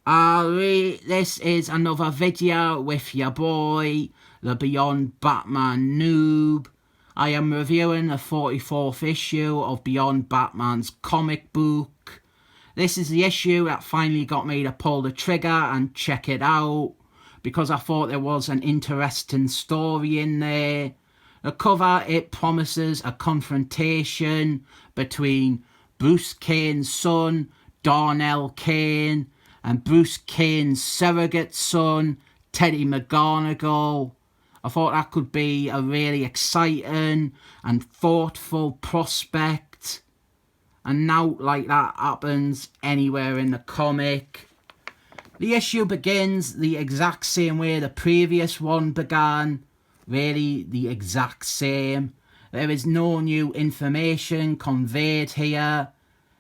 This is another video with your boy, the Beyond Batman noob. I am reviewing the 44th issue of Beyond Batman's comic book. This is the issue that finally got me to pull the trigger and check it out, because I thought there was an interesting story in there. The cover, it promises a confrontation between Bruce Kane's son, Darnell Kane, and Bruce Kane's surrogate son, Teddy McGonagall. I thought that could be a really exciting and thoughtful prospect. And now, like, that happens anywhere in the comic. The issue begins the exact same way the previous one began. Really, the exact same. There is no new information conveyed here.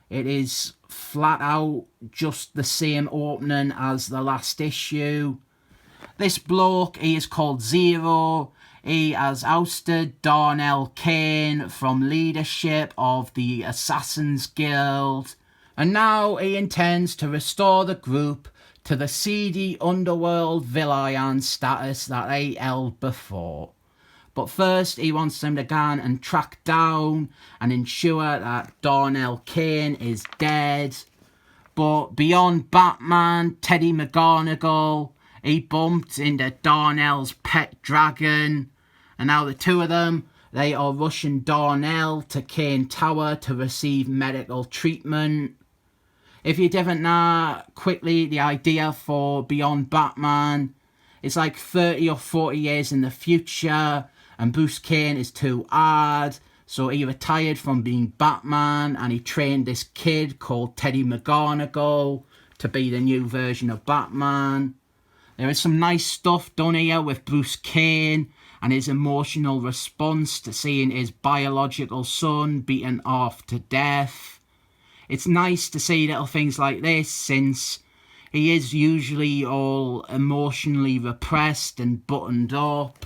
It is flat out just the same opening as the last issue. This bloke, he is called Zero. He has ousted Darnell Kane from leadership of the Assassin's Guild, and now he intends to restore the group to the seedy underworld villain status that they held before. But first, he wants them to go and track down and ensure that Darnell Kane is dead. But beyond Batman, Teddy McGonagall, he bumped into Darnell's pet dragon. And now the two of them, they are rushing Darnell to Kane Tower to receive medical treatment. If you didn't know, quickly, the idea for Beyond Batman, it's like 30 or 40 years in the future, and Bruce Kane is too hard, so he retired from being Batman, and he trained this kid called Teddy McGonagall to be the new version of Batman. There is some nice stuff done here with Bruce Kane and his emotional response to seeing his biological son beaten off to death. It's nice to see little things like this, since he is usually all emotionally repressed and buttoned up.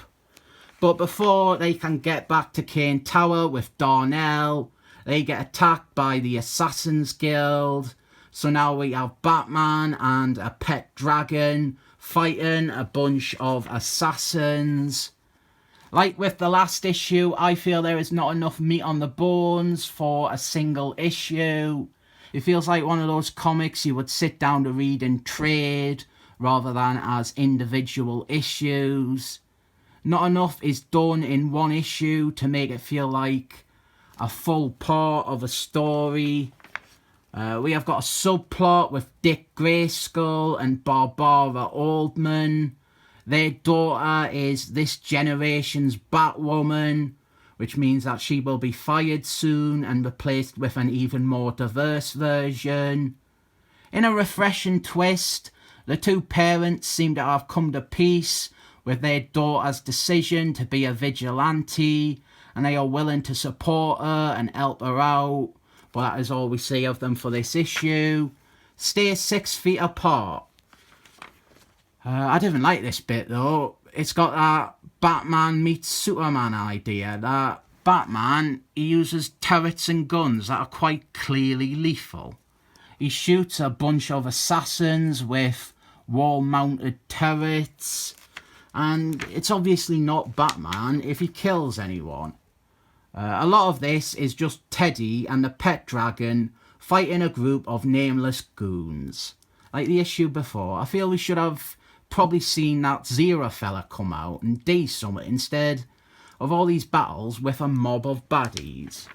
But before they can get back to Kane Tower with Darnell, they get attacked by the Assassin's Guild. So now we have Batman and a pet dragon fighting a bunch of assassins. Like with the last issue, I feel there is not enough meat on the bones for a single issue. It feels like one of those comics you would sit down to read in trade rather than as individual issues. Not enough is done in one issue to make it feel like a full part of a story. We have got a subplot with Dick Grayskull and Barbara Oldman. Their daughter is this generation's Batwoman, which means that she will be fired soon and replaced with an even more diverse version. In a refreshing twist, the two parents seem to have come to peace with their daughter's decision to be a vigilante, and they are willing to support her and help her out. But that is all we see of them for this issue. Stay 6 feet apart. I didn't like this bit though. It's got that Batman meets Superman idea, that Batman, he uses turrets and guns that are quite clearly lethal. He shoots a bunch of assassins with wall-mounted turrets, and it's obviously not Batman if he kills anyone. A lot of this is just Teddy and the pet dragon fighting a group of nameless goons. Like the issue before, I feel we should have probably seen that Zero fella come out and do something instead of all these battles with a mob of baddies.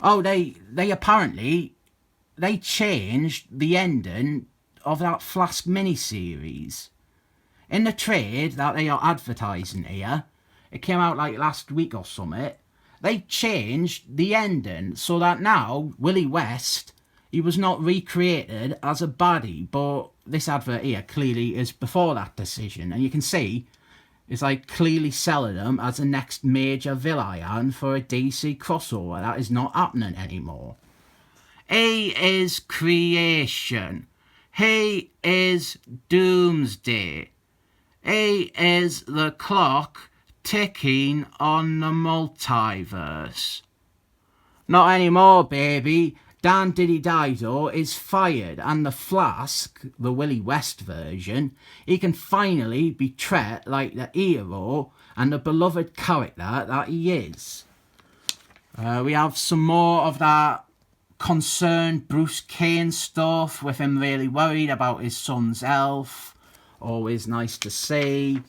Oh, they apparently, they changed the ending of that Flask miniseries. In the trade that they are advertising here, it came out like last week or something, they changed the ending so that now Willie West, he was not recreated as a baddie, but this advert here clearly is before that decision, and you can see it's like clearly selling him as the next major villain for a DC crossover. That is not happening anymore. He is creation. He is doomsday. He is the clock ticking on the multiverse. Not anymore, baby. Dan Diddy Dido is fired, and the Flask, the Willie West version, he can finally be treated like the hero and the beloved character that he is. We have some more of that concerned Bruce Kane stuff, with him really worried about his son's health. Always nice to see.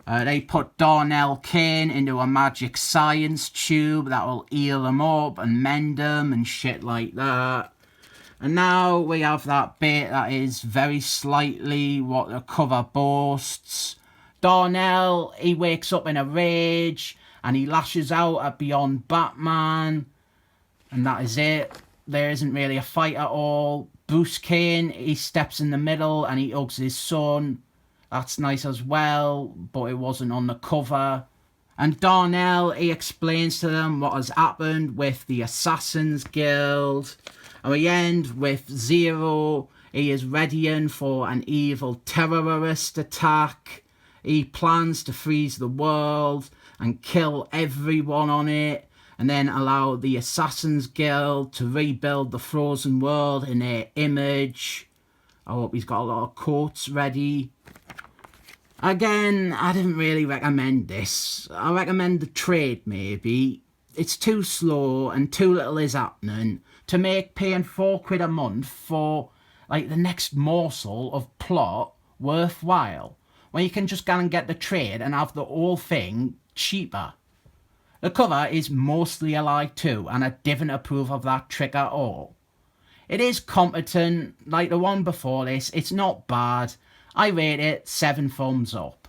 They put Darnell Kane into a magic science tube that will heal him up and mend him and shit like that. And now we have that bit that is very slightly what the cover boasts. Darnell, he wakes up in a rage and he lashes out at Beyond Batman. And that is it. There isn't really a fight at all. Bruce Kane, he steps in the middle and he hugs his son. That's nice as well, but it wasn't on the cover. And Darnell, he explains to them what has happened with the Assassin's Guild. And we end with Zero. He is readying for an evil terrorist attack. He plans to freeze the world and kill everyone on it, and then allow the Assassin's Guild to rebuild the frozen world in their image. I hope he's got a lot of quotes ready. Again, I didn't really recommend this. I recommend the trade maybe. It's too slow and too little is happening to make paying £4 a month for like the next morsel of plot worthwhile, when you can just go and get the trade and have the whole thing cheaper. The cover is mostly a lie too, and I didn't approve of that trick at all. It is competent, like the one before this. It's not bad. I rate it 7 thumbs up.